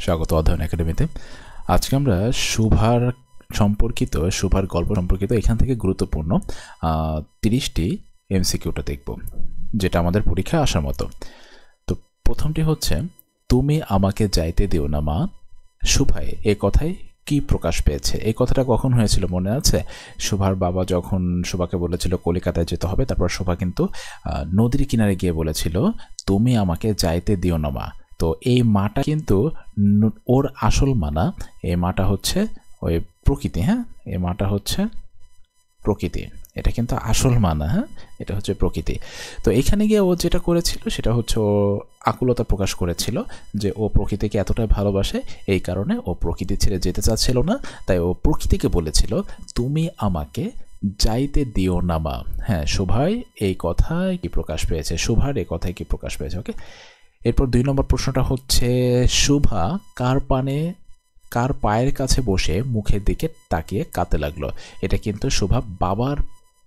স্বাগত অধ্যয়ন একাডেমিতে। আজকে আমরা শুভার শুভার গল্প সম্পর্কিত এখান থেকে গুরুত্বপূর্ণ 30টি এমসিকিউটা দেখব, যেটা আমাদের পরীক্ষায় আসার মতো। তো প্রথমটি হচ্ছে, তুমি আমাকে যাইতে দিও না মা, শুভায় এ কথায় কি প্রকাশ পেয়েছে? এই কথাটা কখন হয়েছিল মনে আছে? শুভার বাবা যখন শুভাকে বলেছিল কলিকাতায় যেতে হবে, তারপর শুভা কিন্তু নদীর কিনারে গিয়ে বলেছিল তুমি আমাকে যাইতে দিও না মা। তো এই মাটা কিন্তু ওর আসল মানা, এই মাটা হচ্ছে ওই প্রকৃতি। হ্যাঁ, এই মাটা হচ্ছে প্রকৃতি, এটা কিন্তু আসল মানা। হ্যাঁ, এটা হচ্ছে প্রকৃতি। তো এখানে গিয়ে ও যেটা করেছিল সেটা হচ্ছে ও আকুলতা প্রকাশ করেছিল যে ও প্রকৃতিকে এতটাই ভালোবাসে, এই কারণে ও প্রকৃতি ছেড়ে যেতে চাচ্ছিল না। তাই ও প্রকৃতিকে বলেছিল তুমি আমাকে যাইতে দিও না মা। হ্যাঁ, শুভায় এই কথায় কি প্রকাশ পেয়েছে? শুভার এই কথায় কি প্রকাশ পেয়েছে? ওকে, এরপর 2 নম্বর প্রশ্নটা হচ্ছে, শুভা কার পায়ের কাছে বসে মুখের দিকে তাকিয়ে কাঁদতে লাগলো? এটা কিন্তু শুভা বাবার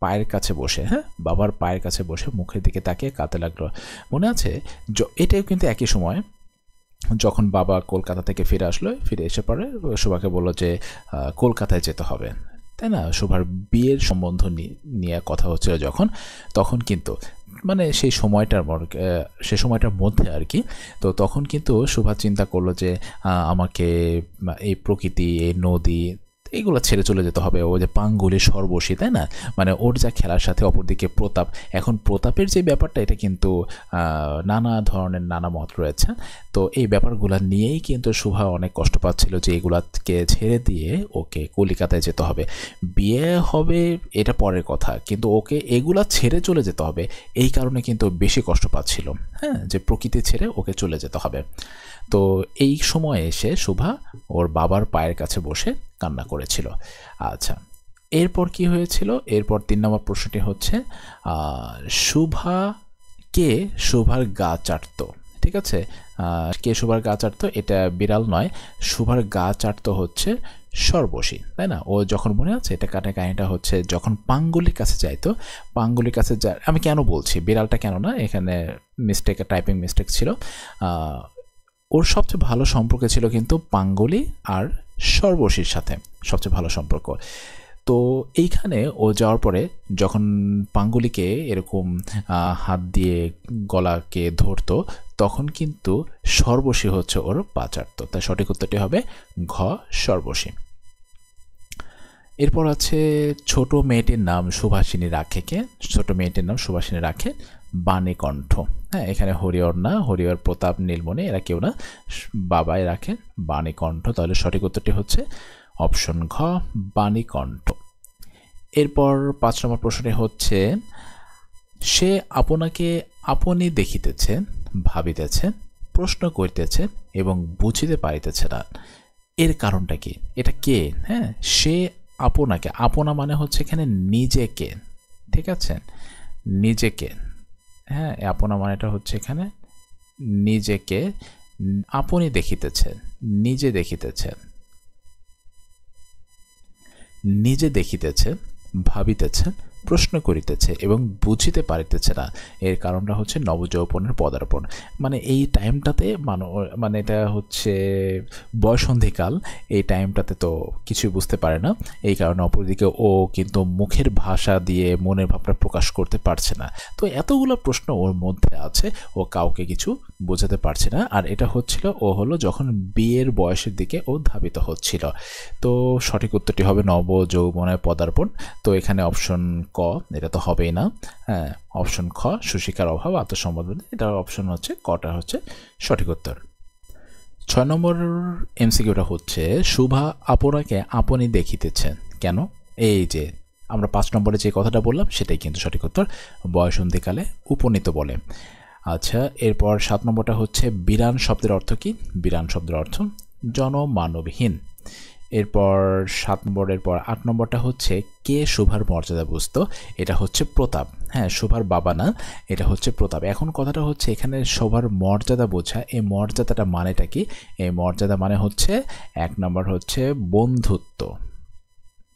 পায়ের কাছে বসে, হ্যাঁ, বাবার পায়ের কাছে বসে মুখের দিকে তাকিয়ে কাঁদতে লাগলো। মনে আছে? এটাও কিন্তু একই সময় যখন বাবা কলকাতা থেকে ফিরে এসে পরে শুভাকে বললো যে কলকাতায় যেতে হবে, তাই না? শুভার বিয়ের সম্বন্ধ নিয়ে কথা হচ্ছিল যখন, তখন কিন্তু মানে সেই সময়টার মধ্যে আর কি। তো তখন কিন্তু শুভা চিন্তা করলো যে আমাকে এই প্রকৃতি, এই নদী, এগুলো ছেড়ে চলে যেতে হবে। ও যে পাঙ্গুলি সর্বশী, তাই না? মানে ওর যা খেলার সাথে অপরদিকে প্রতাপ। এখন প্রতাপের যে ব্যাপারটা, এটা কিন্তু নানা ধরনের নানা মত রয়েছে। তো এই ব্যাপারগুলো নিয়েই কিন্তু শুভা অনেক কষ্ট পাচ্ছিল যে এগুলাকে ছেড়ে দিয়ে ওকে কলিকাতায় যেতে হবে। বিয়ে হবে এটা পরের কথা, কিন্তু ওকে এগুলা ছেড়ে চলে যেতে হবে, এই কারণে কিন্তু বেশি কষ্ট পাচ্ছিল। হ্যাঁ, যে প্রকৃতি ছেড়ে ওকে চলে যেতে হবে। তো এই সময় এসে শুভা ওর বাবার পায়ের কাছে বসে কান্না করেছিল। আচ্ছা, এরপর কি হয়েছিল? এরপর 3 নম্বর প্রশ্নটি হচ্ছে, শুভার গা চাটতো? ঠিক আছে, কে শুভার গা চাটতো? এটা বিড়াল নয়, শুভার গা চাটতো হচ্ছে সর্বশী, তাই না? ও যখন মনে আছে, এটা কাহিনীটা হচ্ছে যখন পাঙ্গুলির কাছে যাইতো, পাঙ্গুলির কাছে আমি কেন বলছি বিড়ালটা, কেন না, এখানে টাইপিং মিস্টেক ছিল। ওর সবচেয়ে ভালো সম্পর্ক ছিল কিন্তু পাঙ্গুলি আর সর্বশীর সাথে সবচেয়ে ভালো সম্পর্ক। তো এইখানে ও যাওয়ার পরে যখন পাঙ্গুলিকে এরকম হাত দিয়ে গলাকে ধরতো, তখন কিন্তু সর্বশী হচ্ছে ওর পা চাটতো। তাই সঠিক উত্তরটি হবে ঘ, সর্বশী। এরপর আছে, ছোট মেয়েটির নাম সুভাষিনী রাখেকে? ছোট মেয়েটির নাম সুভাষিনী রাখে বাণীকণ্ঠ। হ্যাঁ, এখানে হরিহর না, হরিহর, প্রতাপ, নীলমণি এরা কেউ না, বাবাই রাখে বাণীকণ্ঠ। তাহলে সঠিক উত্তরটি হচ্ছে অপশন ঘ, বাণীকণ্ঠ। এরপর 5 নম্বর প্রশ্নটি হচ্ছে, সে আপনাকে আপনি দেখিতেছে, ভাবিতেছে, প্রশ্ন করিতেছে এবং বুঝিতে পারিতেছে না, এর কারণটা কি? এটা কে? হ্যাঁ, সে আপনাকে, আপনা মানে হচ্ছে এখানে নিজেকে, ঠিক আছে, নিজেকে। হ্যাঁ, আপনা মানেটা হচ্ছে এখানে নিজেকে, আপনি দেখিতেছেন, নিজে দেখিতেছেন, ভাবিতেছেন, প্রশ্ন করিতেছে এবং বুঝিতে পারিতেছে না, এর কারণটা হচ্ছে নবযৌবনের পদার্পণ। মানে এই টাইমটাতে মানে এটা হচ্ছে বয়সন্ধিকাল, এই টাইমটাতে তো কিছুই বুঝতে পারে না, এই কারণে অপরদিকে ও কিন্তু মুখের ভাষা দিয়ে মনের ভাবটা প্রকাশ করতে পারছে না। তো এতগুলো প্রশ্ন ওর মধ্যে আছে, ও কাউকে কিছু বোঝাতে পারছে না। আর এটা হচ্ছিল ও হলো যখন বিয়ের বয়সের দিকে ও ধাবিত হচ্ছিল। তো সঠিক উত্তরটি হবে নবযৌবনের পদার্পণ। তো এখানে অপশন ক, এটা তো হবেই না। হ্যাঁ, অপশন খ, সুশিক্ষার অভাব, আত্মসম্মান, এটা অপশন হচ্ছে কটা হচ্ছে সঠিক উত্তর। 6 নম্বর এমসিকিউটা হচ্ছে, শুভা আপনাকে আপনি দেখিতেছেন কেন? এই যে আমরা 5 নম্বরে যে কথাটা বললাম সেটাই কিন্তু সঠিক উত্তর, বয়সন্ধিকালে উপনীত বলে। আচ্ছা, এরপর 7 নম্বরটা হচ্ছে, বিরান শব্দের অর্থ কি? বিরান শব্দের অর্থ জনমানবহীন। এরপর 7 নম্বরের পর 8 নম্বরটা হচ্ছে, কে শুভার মর্যাদা বুঝতো? এটা হচ্ছে প্রতাপ। হ্যাঁ, শুভার বাবা না, এটা হচ্ছে প্রতাপ। এখন কথাটা হচ্ছে এখানে শুভার মর্যাদা বোঝা, এই মর্যাদাটা মানেটা কি? এই মর্যাদা মানে হচ্ছে 1 নম্বর হচ্ছে বন্ধুত্ব,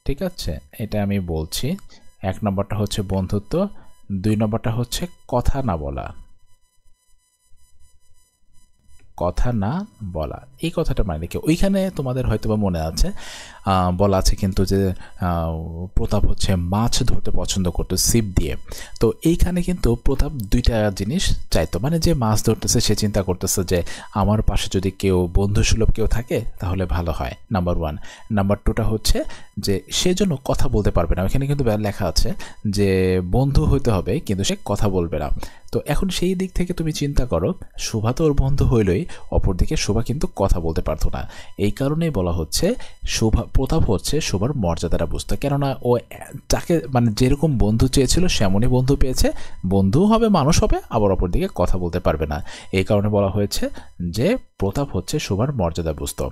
ঠিক আছে, এটা আমি বলছি। 1 নম্বরটা হচ্ছে বন্ধুত্ব, 2 নম্বরটা হচ্ছে কথা না বলা, কথা না বলা। এই কথাটা মানে কি? ওইখানে তোমাদের হয়তো বা মনে আছে বলা আছে কিন্তু যে প্রতাপ হচ্ছে মাছ ধরতে পছন্দ করতো ছিপ দিয়ে। তো এইখানে কিন্তু প্রতাপ দুইটা জিনিস চাইতো, মানে যে মাছ ধরতেছে সে চিন্তা করতেছে যে আমার পাশে যদি কেউ বন্ধুসুলভ কেউ থাকে তাহলে ভালো হয়, নাম্বার 1। নাম্বার 2টা হচ্ছে যে সে জন্য কথা বলতে পারবে না। ওইখানে কিন্তু লেখা আছে যে বন্ধু হইতে হবে কিন্তু সে কথা বলবে না। তো এখন সেই দিক থেকে তুমি চিন্তা করো, শোভা তো ওর বন্ধু হইলই, অপরদিকে শোভা কিন্তু কথা বলতে পারতো না। এই কারণেই বলা হচ্ছে প্রতাপ হচ্ছে শোভার মর্যাদাটা বুঝতো, কেননা ও যাকে মানে যেরকম বন্ধু চেয়েছিল সেমনই বন্ধু পেয়েছে, বন্ধুও হবে মানুষ হবে, আবার অপরদিকে কথা বলতে পারবে না। এই কারণে বলা হয়েছে যে প্রতাপ হচ্ছে শোভার মর্যাদা বুঝতো।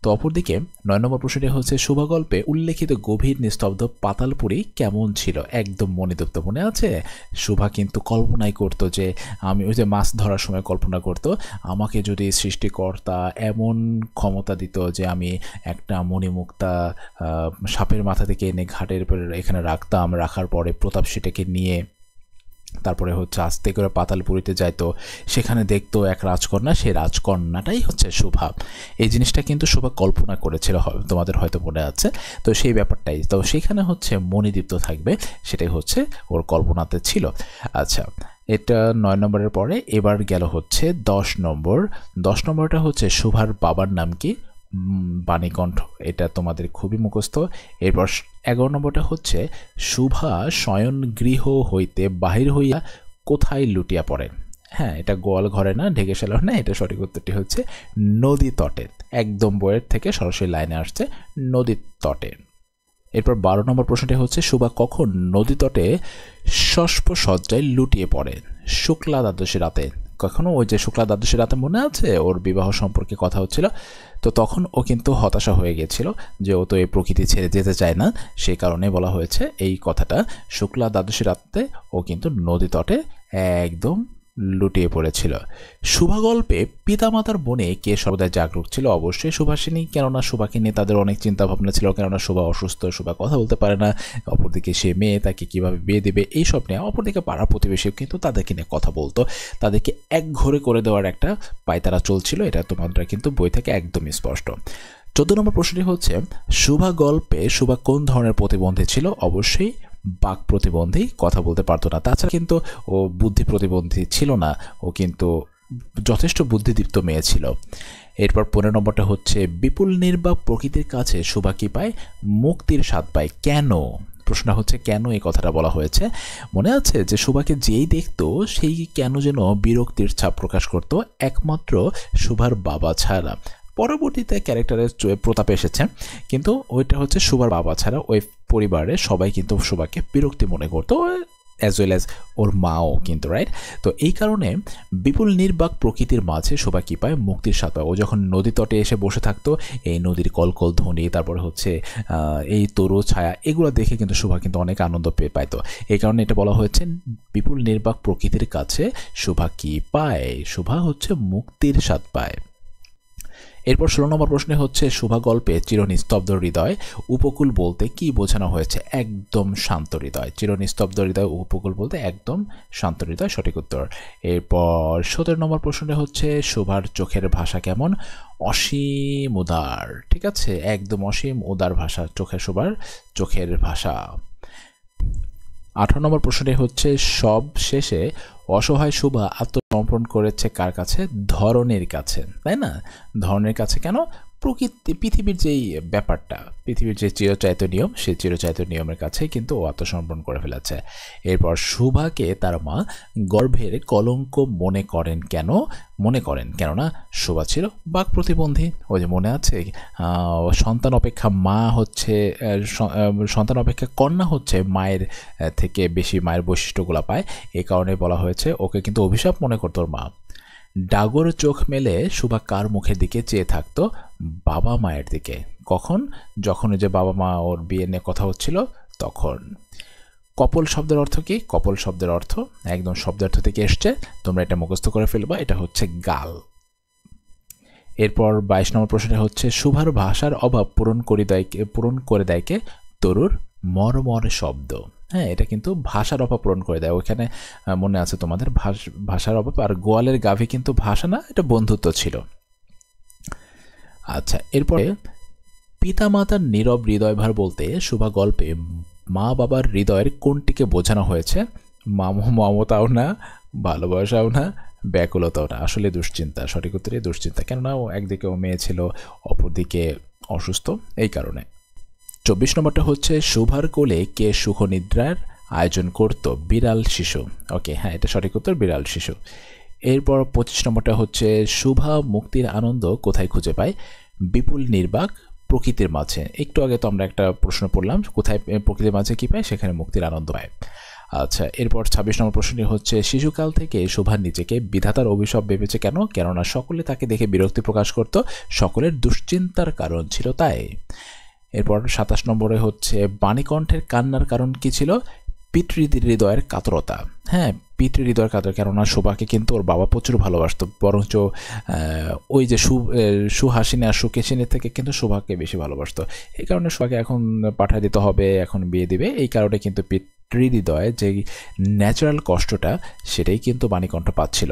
তো অপরদিকে 9 নম্বর প্রশ্নটি হচ্ছে শোভা গল্পে উল্লেখিত গভীর নিস্তব্ধ পাতালপুরী কেমন ছিল? একদম মনিদুপ্ত। মনে আছে শোভা কিন্তু কল্পনাই করতো যে আমি ওই যে মাছ ধরার সময় কল্পনা করতো আমাকে যদি সৃষ্টিকর্তা এমন ক্ষমতা দিত যে আমি একটা মণিমুক্তা সাপের মাথা থেকে এনে ঘাটের এখানে রাখতাম, রাখার পরে প্রতাপ সেটাকে নিয়ে তারপরে হচ্ছে আস্তে করে পাতালপুরীতে যাইতো, সেখানে দেখতো এক রাজকন্যা, সেই রাজকন্যাটাই হচ্ছে শোভা। এই জিনিসটা কিন্তু শোভা কল্পনা করেছিল, তোমাদের হয়তো মনে আছে। তো সেই ব্যাপারটাই তো সেখানে হচ্ছে মণিদীপ্ত থাকবে, সেটাই হচ্ছে ওর কল্পনাতে ছিল। আচ্ছা, এটা 9 নম্বরের পরে এবার গেল হচ্ছে 10 নম্বর। 10 নম্বরটা হচ্ছে শোভার বাবার নাম কি? বাণীকণ্ঠ। এটা তোমাদের খুবই মুখস্থ। এরপর 11 নম্বরটা হচ্ছে শোভা শয়ন গৃহ হইতে বাহির হইয়া কোথায় লুটিয়া পড়ে? হ্যাঁ, এটা গোয়াল ঘরে না, ঢেকেশালা না, এটা সঠিক উত্তরটি হচ্ছে নদী তটে। একদম বইয়ের থেকে সরাসরি লাইনে আসছে নদীর তটে। এরপর 12 নম্বর প্রশ্নটি হচ্ছে শোভা কখন নদী তটে সস্পসজ্জায় লুটিয়ে পড়ে? শুক্লা দ্বাদশী রাতে। কখনো ওই যে শুক্লা দ্বাদশী রাতে মনে আছে ওর বিবাহ সম্পর্কে কথা হচ্ছিল, তো তখন ও কিন্তু হতাশা হয়ে গেছিল যে ও তো এই প্রকৃতি ছেড়ে যেতে চায় না, সেই কারণে বলা হয়েছে এই কথাটা। শুক্লা দ্বাদশী রাতে ও কিন্তু নদী তটে একদম লুটিয়ে পড়েছিল। শোভা গল্পে পিতামাতার বনে কে সর্বদাই জাগরুক ছিল? অবশ্যই সুভাষিনী, কেননা শোভাকে নিয়ে তাদের অনেক চিন্তা ভাবনা ছিল, কেননা শোভা অসুস্থ, শোভা কথা বলতে পারে না, অপরদিকে সে মেয়ে, তাকে কিভাবে বিয়ে দেবে এইসব নিয়ে। অপরদিকে পাড়া প্রতিবেশী কিন্তু তাদেরকে নিয়ে কথা বলতো, তাদেরকে এক ঘরে করে দেওয়ার একটা পায়তারা চলছিল, এটা তোমাদের কিন্তু বই থেকে একদমই স্পষ্ট। 14 নম্বর প্রশ্নটি হচ্ছে শোভা গল্পে শোভা কোন ধরনের প্রতিবন্ধী ছিল? অবশ্যই বাক প্রতিবন্ধী, কথা বলতে পারতো না। তাছাড়া কিন্তু ও বুদ্ধি প্রতিবন্ধী ছিল না, ও কিন্তু যথেষ্ট বুদ্ধিদীপ্ত মেয়ে ছিল। এরপর 15 নম্বরটা হচ্ছে বিপুল নির্বাক প্রকৃতির কাছে শোভা কি পায়? মুক্তির স্বাদ পায়। কেন? প্রশ্ন হচ্ছে কেন এই কথাটা বলা হয়েছে। মনে আছে যে শোভাকে যেই দেখতো সেই কেন যেন বিরক্তির ছাপ প্রকাশ করত, একমাত্র শোভার বাবা ছাড়া। পরবর্তীতে ক্যারেক্টারের প্রতাপ এসেছে, কিন্তু ওইটা হচ্ছে শোভার বাবা ছাড়া ওই পরিবারে সবাই কিন্তু শোভাকে বিরক্তি মনে করতো, অ্যাজ ওয়েল অ্যাজ ওর মাও কিন্তু, রাইট? তো এই কারণে বিপুল নির্বাক প্রকৃতির মাঝে শোভা কী পায়? মুক্তির স্বাদ পায়। ও যখন নদী তটে এসে বসে থাকতো, এই নদীর কলকল ধ্বনি, তারপরে হচ্ছে এই তরু ছায়া, এগুলো দেখে কিন্তু শোভা কিন্তু অনেক আনন্দ পাইতো। এই কারণে এটা বলা হয়েছে বিপুল নির্বাক প্রকৃতির কাছে শোভা কী পায়? শোভা হচ্ছে মুক্তির স্বাদ পায়। এরপর 16 নম্বর প্রশ্নে হচ্ছে শোভা গল্পে চিরনিস্তব্ধ হৃদয় উপকূল বলতে কি বোঝানো হয়েছে? একদম শান্ত হৃদয়। চিরনিস্তব্ধ হৃদয় উপকূল বলতে একদম শান্ত হৃদয়, সঠিক উত্তর। এরপর 17 নম্বর প্রশ্নটা হচ্ছে শোভার চোখের ভাষা কেমন? অসীম উদার। ঠিক আছে, একদম অসীম উদার ভাষা শোভার চোখের ভাষা। 18 নম্বর প্রশ্নটি হচ্ছে সব শেষে অসহায় শোভা আত্মসমর্পণ করেছে কার কাছে? ধরনের কাছে, তাই না? ধরনের কাছে কেন? পৃথিবীর যেই ব্যাপারটা, পৃথিবীর যে চিরচারিত নিয়ম, সেই চিরচারিত নিয়মের কাছে কিন্তু ও আত্মসমর্পণ করে ফেলেছে। এরপর শোভাকে তার মা গর্ভের কলঙ্ক মনে করেন কেন? মনে করেন কেননা শোভা ছিল বাক প্রতিবন্ধী। ওই যে মনে আছে সন্তান অপেক্ষা মা হচ্ছে সন্তান অপেক্ষা কন্যা হচ্ছে মায়ের থেকে বেশি মায়ের বৈশিষ্ট্যগুলো পায়, এই কারণে বলা হয়েছে ওকে কিন্তু অভিশাপ মনে করতো ওর মা। ডাগর চোখ মেলে শোভা কার মুখের দিকে চেয়ে থাকতো? বাবা মায়ের দিকে। কখন? যখন যে বাবা মা ওর বিয়ে নিয়ে কথা হচ্ছিল তখন। কপল শব্দের অর্থ কি? কপল শব্দের অর্থ একদম শব্দার্থ থেকে এসছে, তোমরা এটা মুখস্থ করে ফেলবা, এটা হচ্ছে গাল। এরপর 22 নম্বর প্রশ্নটা হচ্ছে শোভার ভাষার অভাব পূরণ করে দেয় কে? তরুর মর্মর শব্দ। হ্যাঁ, এটা কিন্তু ভাষার অভাব পূরণ করে দেয়। ওইখানে মনে আছে তোমাদের ভাষার অভাব, আর গোয়ালের গাভী কিন্তু ভাষা না, এটা বন্ধুত্ব ছিল। আচ্ছা, এরপরে পিতামাতার নীরব হৃদয়ভার বলতে শুভা গল্পে মা বাবার হৃদয়ের কোনটিকে বোঝানো হয়েছে? মমতাও না, ভালোবাসাও না, ব্যাকুলতাও না, আসলে দুশ্চিন্তা। সঠিক উত্তরে দুশ্চিন্তা, কেননা ও একদিকে ও মেয়ে ছিল, অপরদিকে অসুস্থ, এই কারণে। 24 নম্বরটা হচ্ছে শুভার কোলে কে সুখনিদ্রার আয়োজন করত? বিড়াল শিশু। ওকে, হ্যাঁ, এটা সঠিক উত্তর, বিড়াল শিশু। এরপর 25 নম্বরটা হচ্ছে শুভা মুক্তির আনন্দ কোথায় খুঁজে পায়? বিপুল নির্বাক প্রকৃতির মাঝে। একটু আগে তো আমরা একটা প্রশ্ন পড়লাম, কোথায় প্রকৃতির মাঝে কী পায়? সেখানে মুক্তির আনন্দ পায়। আচ্ছা, এরপর 26 নম্বর প্রশ্নটি হচ্ছে শিশুকাল থেকে শোভা নিজেকে বিধাতার অভিশাপ ভেবেছে কেন? কেননা সকলে তাকে দেখে বিরক্তি প্রকাশ করত, সকলের দুশ্চিন্তার কারণ ছিল তাই। এরপর 27 নম্বরে হচ্ছে বাণীকণ্ঠের কান্নার কারণ কি ছিল? পিতৃহৃদয়ের কাতরতা। হ্যাঁ, পিতৃহৃদয়ের কাতর, কেননা শোভাকে কিন্তু ওর বাবা প্রচুর ভালোবাসত, বরঞ্চ ওই যে সুহাসিনী আর সুকেশিনীর থেকে কিন্তু শোভাকে বেশি ভালোবাসত। এই কারণে শোভাকে এখন পাঠিয়ে দিতে হবে, এখন বিয়ে দিবে, এই কারণে কিন্তু পিতৃহৃদয়ে যে ন্যাচারাল কষ্টটা সেটাই কিন্তু বাণীকণ্ঠ পাচ্ছিল।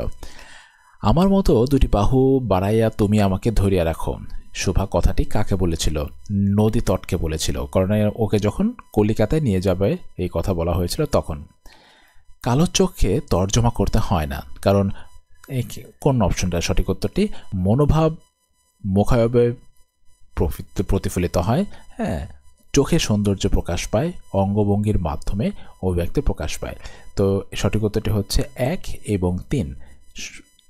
আমার মতো দুটি বাহু বাড়াইয়া তুমি আমাকে ধরিয়া রাখো, শোভা কথাটি কাকে বলেছিল? নদী তটকে বলেছিল, কারণ ওকে যখন কলিকাতায় নিয়ে যাবে এই কথা বলা হয়েছিল তখন। কালো চোখে তর্জমা করতে হয় না, কারণ এই কোন অপশনটা? সঠিক উত্তরটি মনোভাব মুখায়বে প্রতিফলিত হয়। হ্যাঁ, চোখে সৌন্দর্য প্রকাশ পায়, অঙ্গভঙ্গির মাধ্যমে অভিব্যক্তি প্রকাশ পায়। তো সঠিক উত্তরটি হচ্ছে 1 এবং 3।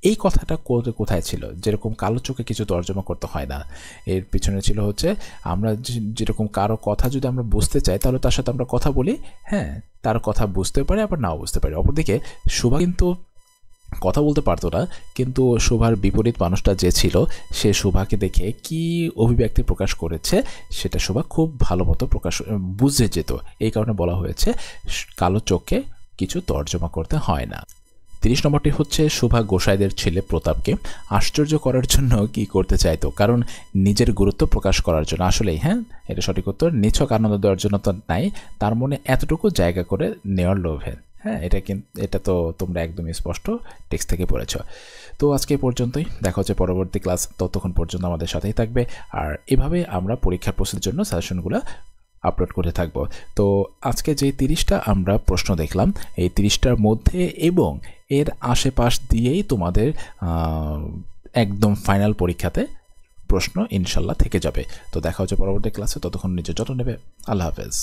এই কথাটা কোথায় ছিল? যেরকম কালো চোখে কিছু তর্জমা করতে হয় না, এর পিছনে ছিল হচ্ছে আমরা যেরকম কারো কথা যদি আমরা বুঝতে চাই তাহলে তার সাথে আমরা কথা বলি, হ্যাঁ, তার কথা বুঝতে পারি আবার নাও বুঝতে পারি। অপরদিকে শোভা কিন্তু কথা বলতে পারতো না, কিন্তু শোভার বিপরীত মানুষটা যে ছিল সে শোভাকে দেখে কি অভিব্যক্তি প্রকাশ করেছে সেটা শোভা খুব ভালো মতো বুঝে যেত। এই কারণে বলা হয়েছে কালো চোখে কিছু তর্জমা করতে হয় না। 30 নম্বরটি হচ্ছে শোভা গোসাইদের ছেলে প্রতাপকে আশ্চর্য করার জন্য কি করতে চাইতো? কারণ নিজের গুরুত্ব প্রকাশ করার জন্য। আসলেই হ্যাঁ, এটা সঠিক উত্তর। নিছক আনন্দ দেওয়ার জন্য তো নাই, তার মনে এতটুকু জায়গা করে নেওয়ার লোভে। হ্যাঁ, এটা তো তোমরা একদমই স্পষ্ট টেক্সট থেকে পড়েছ। তো আজকে পর্যন্তই, দেখা হচ্ছে পরবর্তী ক্লাস, ততক্ষণ পর্যন্ত আমাদের সাথেই থাকবে। আর এভাবে আমরা পরীক্ষার প্রস্তুতির জন্য সাজেশনগুলো আপলোড করতে থাকব। তো আজকে যে 30টা আমরা প্রশ্ন দেখলাম, এই 30টার মধ্যে এবং এর আশেপাশ দিয়েই তোমাদের একদম ফাইনাল পরীক্ষাতে প্রশ্ন ইনশাল্লাহ থেকে যাবে। তো দেখা হচ্ছে পরবর্তী ক্লাসে, ততক্ষণ নিজের যত্ন নেবে। আল্লাহ হাফেজ।